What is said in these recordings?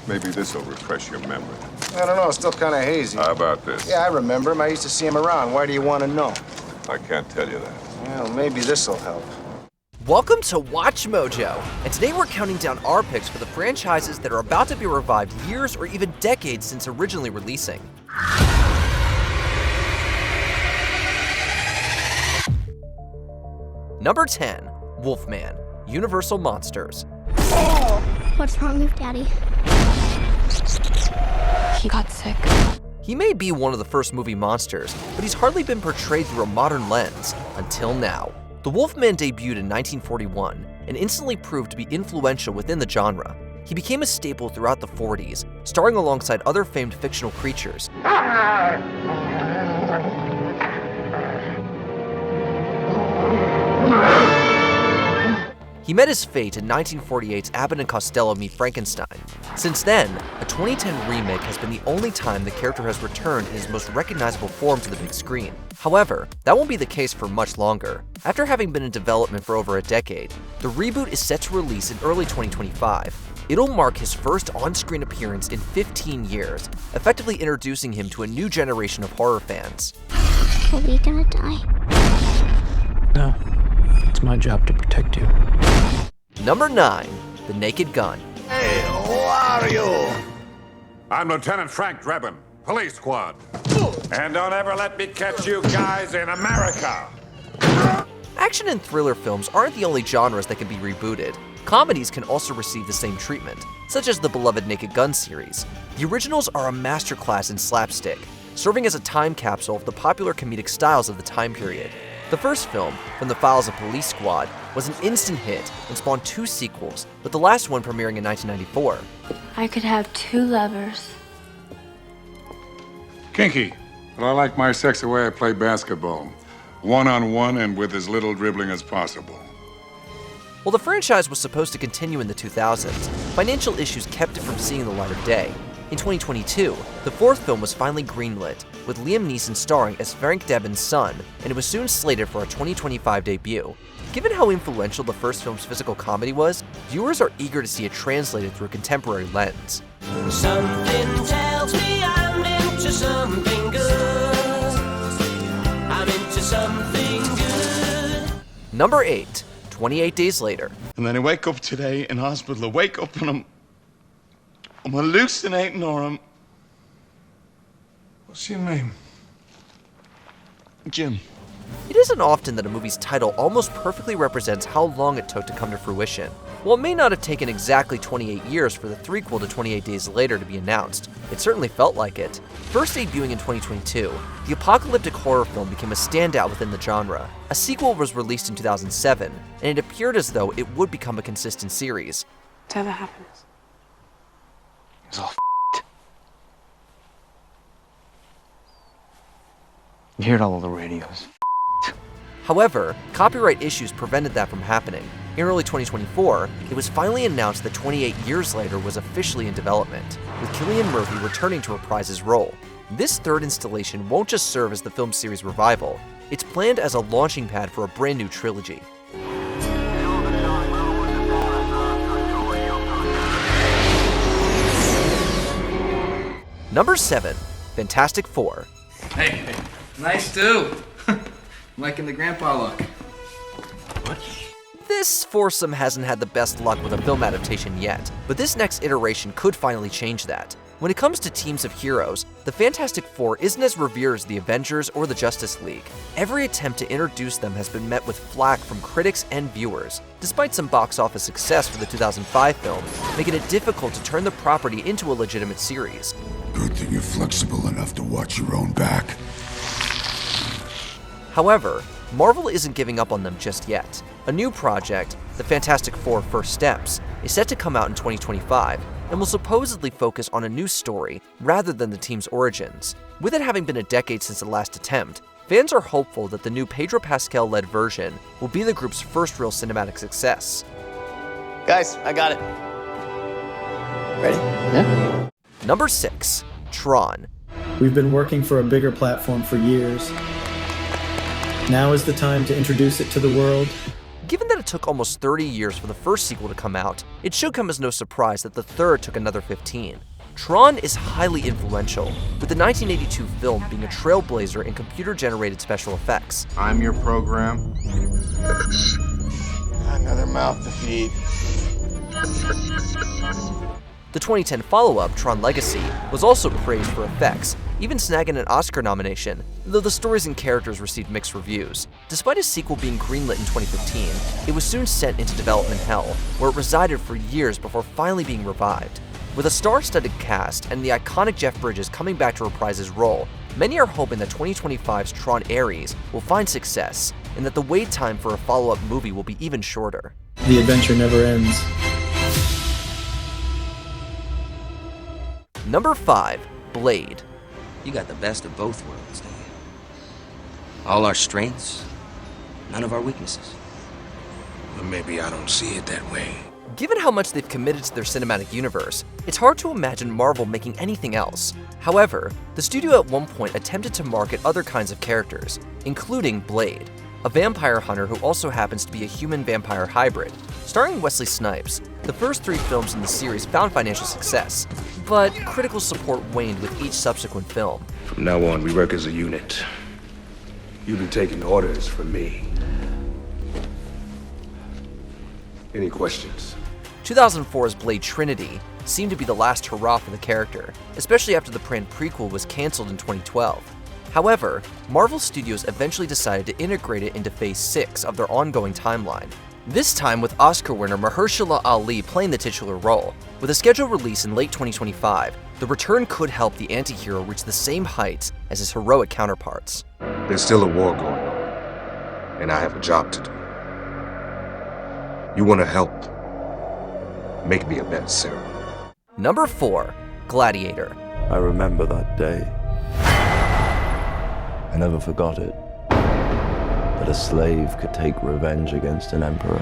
Maybe this'll refresh your memory. I don't know, it's still kind of hazy. How about this? Yeah, I remember him. I used to see him around. Why do you want to know? I can't tell you that. Well, maybe this'll help. Welcome to Watch Mojo, and today we're counting down our picks for the franchises that are about to be revived years or even decades since originally releasing. Number 10, Wolfman, Universal Monsters. What's wrong with Daddy? He got sick. He may be one of the first movie monsters, but he's hardly been portrayed through a modern lens until now. The Wolfman debuted in 1941 and instantly proved to be influential within the genre. He became a staple throughout the 40s, starring alongside other famed fictional creatures. He met his fate in 1948's Abbott and Costello Meet Frankenstein. Since then, a 2010 remake has been the only time the character has returned in his most recognizable form to the big screen. However, that won't be the case for much longer. After having been in development for over a decade, the reboot is set to release in early 2025. It'll mark his first on-screen appearance in 15 years, effectively introducing him to a new generation of horror fans. Are we gonna die? No. It's my job to protect you. Number 9, The Naked Gun. Hey, who are you? I'm Lieutenant Frank Drebin, Police Squad. And don't ever let me catch you guys in America. Action and thriller films aren't the only genres that can be rebooted. Comedies can also receive the same treatment, such as the beloved Naked Gun series. The originals are a masterclass in slapstick, serving as a time capsule of the popular comedic styles of the time period. The first film, From the Files of Police Squad, was an instant hit and spawned 2 sequels, with the last one premiering in 1994. I could have 2 lovers. Kinky, but I like my sex the way I play basketball. One-on-one and with as little dribbling as possible. While the franchise was supposed to continue in the 2000s, financial issues kept it from seeing the light of day. In 2022, the 4th film was finally greenlit, with Liam Neeson starring as Frank Drebin's son, and it was soon slated for a 2025 debut. Given how influential the first film's physical comedy was, viewers are eager to see it translated through a contemporary lens. Something tells me I'm into something good. I'm into something good. Number 8, 28 Days Later. And then I wake up today in hospital. I wake up and I'm hallucinating, or What's your name? Jim. It isn't often that a movie's title almost perfectly represents how long it took to come to fruition. While it may not have taken exactly 28 years for the threequel to 28 Days Later to be announced, it certainly felt like it. First debuting in 2022, the apocalyptic horror film became a standout within the genre. A sequel was released in 2007, and it appeared as though it would become a consistent series. Whatever happens. It's all You hear it all over the radios. However, copyright issues prevented that from happening. In early 2024, it was finally announced that 28 Years Later was officially in development, with Cillian Murphy returning to reprise his role. This third installation won't just serve as the film series revival, it's planned as a launching pad for a brand new trilogy. Number 7, Fantastic Four. Hey, nice too. I'm liking the grandpa look. What? This foursome hasn't had the best luck with a film adaptation yet, but this next iteration could finally change that. When it comes to teams of heroes, the Fantastic Four isn't as revered as the Avengers or the Justice League. Every attempt to introduce them has been met with flack from critics and viewers, despite some box office success for the 2005 film, making it difficult to turn the property into a legitimate series. Good thing you're flexible enough to watch your own back. However, Marvel isn't giving up on them just yet. A new project, The Fantastic Four First Steps, is set to come out in 2025 and will supposedly focus on a new story rather than the team's origins. With it having been a decade since the last attempt, fans are hopeful that the new Pedro Pascal-led version will be the group's first real cinematic success. Guys, I got it. Ready? Yeah. Number 6, Tron. We've been working for a bigger platform for years. Now is the time to introduce it to the world. Given that a took almost 30 years for the first sequel to come out, it should come as no surprise that the third took another 15. Tron is highly influential, with the 1982 film being a trailblazer in computer-generated special effects. I'm your program. Another mouth to feed. The 2010 follow-up, Tron Legacy, was also praised for effects, even snagging an Oscar nomination, though the stories and characters received mixed reviews. Despite a sequel being greenlit in 2015, it was soon sent into development hell, where it resided for years before finally being revived. With a star-studded cast and the iconic Jeff Bridges coming back to reprise his role, many are hoping that 2025's Tron Ares will find success, and that the wait time for a follow-up movie will be even shorter. The adventure never ends. Number 5. Blade. You got the best of both worlds, don't you? All our strengths, none of our weaknesses. Well, maybe I don't see it that way. Given how much they've committed to their cinematic universe, it's hard to imagine Marvel making anything else. However, the studio at one point attempted to market other kinds of characters, including Blade, a vampire hunter who also happens to be a human-vampire hybrid. Starring Wesley Snipes, the first 3 films in the series found financial success, but critical support waned with each subsequent film. From now on, we work as a unit. You've been taking orders from me. Any questions? 2004's Blade Trinity seemed to be the last hurrah for the character, especially after the planned prequel was cancelled in 2012. However, Marvel Studios eventually decided to integrate it into Phase 6 of their ongoing timeline, this time with Oscar winner Mahershala Ali playing the titular role. With a scheduled release in late 2025, the return could help the anti-hero reach the same heights as his heroic counterparts. There's still a war going on, and I have a job to do. You want to help? Make me a better Sarah. Number 4. Gladiator. I remember that day. I never forgot it. That a slave could take revenge against an emperor.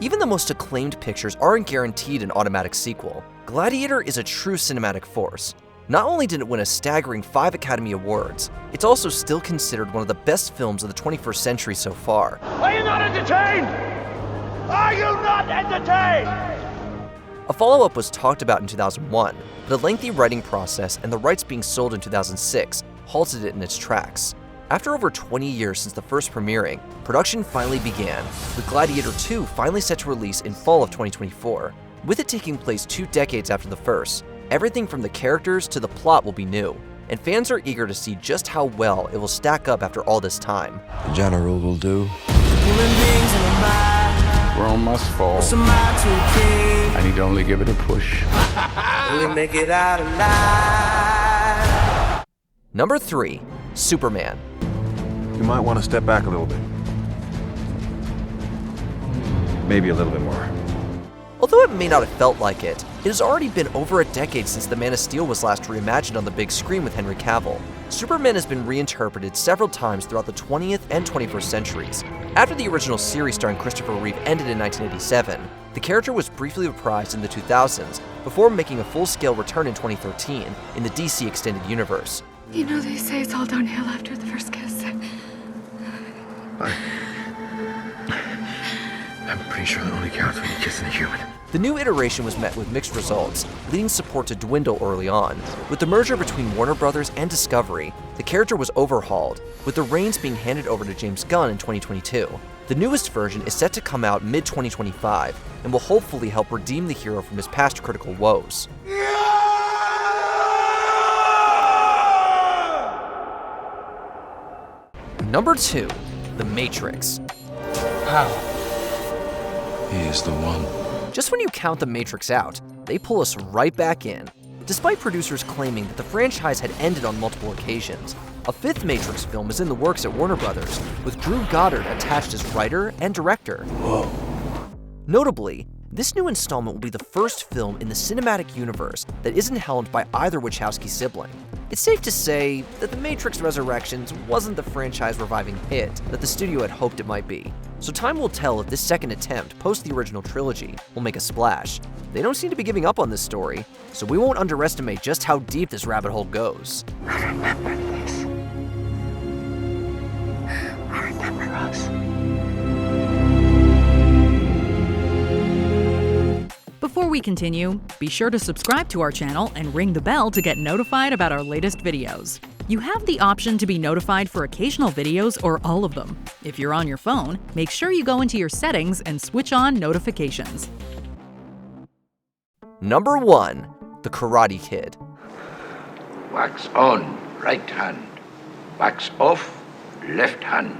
Even the most acclaimed pictures aren't guaranteed an automatic sequel. Gladiator is a true cinematic force. Not only did it win a staggering 5 Academy Awards, it's also still considered one of the best films of the 21st century so far. Are you not entertained? Are you not entertained? A follow-up was talked about in 2001, but a lengthy writing process and the rights being sold in 2006 halted it in its tracks. After over 20 years since the first premiering, production finally began, with Gladiator 2 finally set to release in fall of 2024. With it taking place 2 decades after the first, everything from the characters to the plot will be new, and fans are eager to see just how well it will stack up after all this time. The general will do. Rome must fall. I need to only give it a push. Will we make it out alive? Number 3. Superman. You might want to step back a little bit. Maybe a little bit more. Although it may not have felt like it, it has already been over a decade since The Man of Steel was last reimagined on the big screen with Henry Cavill. Superman has been reinterpreted several times throughout the 20th and 21st centuries. After the original series starring Christopher Reeve ended in 1987, the character was briefly reprised in the 2000s before making a full-scale return in 2013 in the DC Extended Universe. You know they say it's all downhill after the first kiss. I'm pretty sure it only counts when you're kissing a human. The new iteration was met with mixed results, leading support to dwindle early on. With the merger between Warner Brothers and Discovery, the character was overhauled, with the reins being handed over to James Gunn in 2022. The newest version is set to come out mid-2025 and will hopefully help redeem the hero from his past critical woes. Number 2. The Matrix. How? He is the one. Just when you count The Matrix out, they pull us right back in. Despite producers claiming that the franchise had ended on multiple occasions, a 5th Matrix film is in the works at Warner Brothers, with Drew Goddard attached as writer and director. Whoa. Notably, this new installment will be the first film in the cinematic universe that isn't helmed by either Wachowski sibling. It's safe to say that The Matrix Resurrections wasn't the franchise reviving hit that the studio had hoped it might be. So time will tell if this second attempt, post the original trilogy, will make a splash. They don't seem to be giving up on this story, so we won't underestimate just how deep this rabbit hole goes. I remember this. I remember us. Before we continue, be sure to subscribe to our channel and ring the bell to get notified about our latest videos. You have the option to be notified for occasional videos or all of them. If you're on your phone, make sure you go into your settings and switch on notifications. Number 1. The Karate Kid. Wax on, right hand. Wax off, left hand.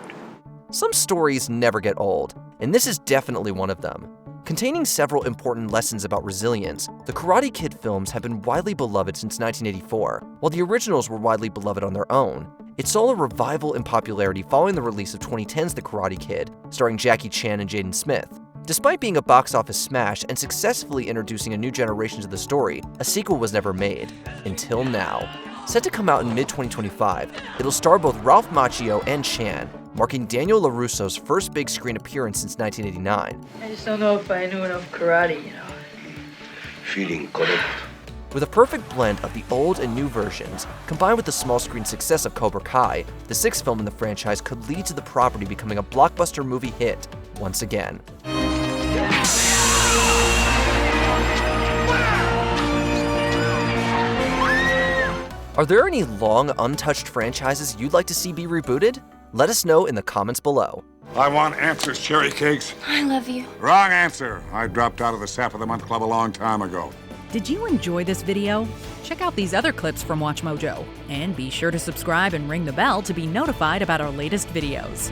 Some stories never get old, and this is definitely one of them. Containing several important lessons about resilience, the Karate Kid films have been widely beloved since 1984. While the originals were widely beloved on their own, it saw a revival in popularity following the release of 2010's The Karate Kid, starring Jackie Chan and Jaden Smith. Despite being a box office smash and successfully introducing a new generation to the story, a sequel was never made, until now. Set to come out in mid-2025, it'll star both Ralph Macchio and Chan, marking Daniel LaRusso's first big screen appearance since 1989. I just don't know if I knew enough karate, Feeling correct. With a perfect blend of the old and new versions, combined with the small screen success of Cobra Kai, the 6th film in the franchise could lead to the property becoming a blockbuster movie hit once again. Are there any long, untouched franchises you'd like to see be rebooted? Let us know in the comments below. I want answers, cherry cakes. I love you. Wrong answer. I dropped out of the Sap of the Month Club a long time ago. Did you enjoy this video? Check out these other clips from WatchMojo, and be sure to subscribe and ring the bell to be notified about our latest videos.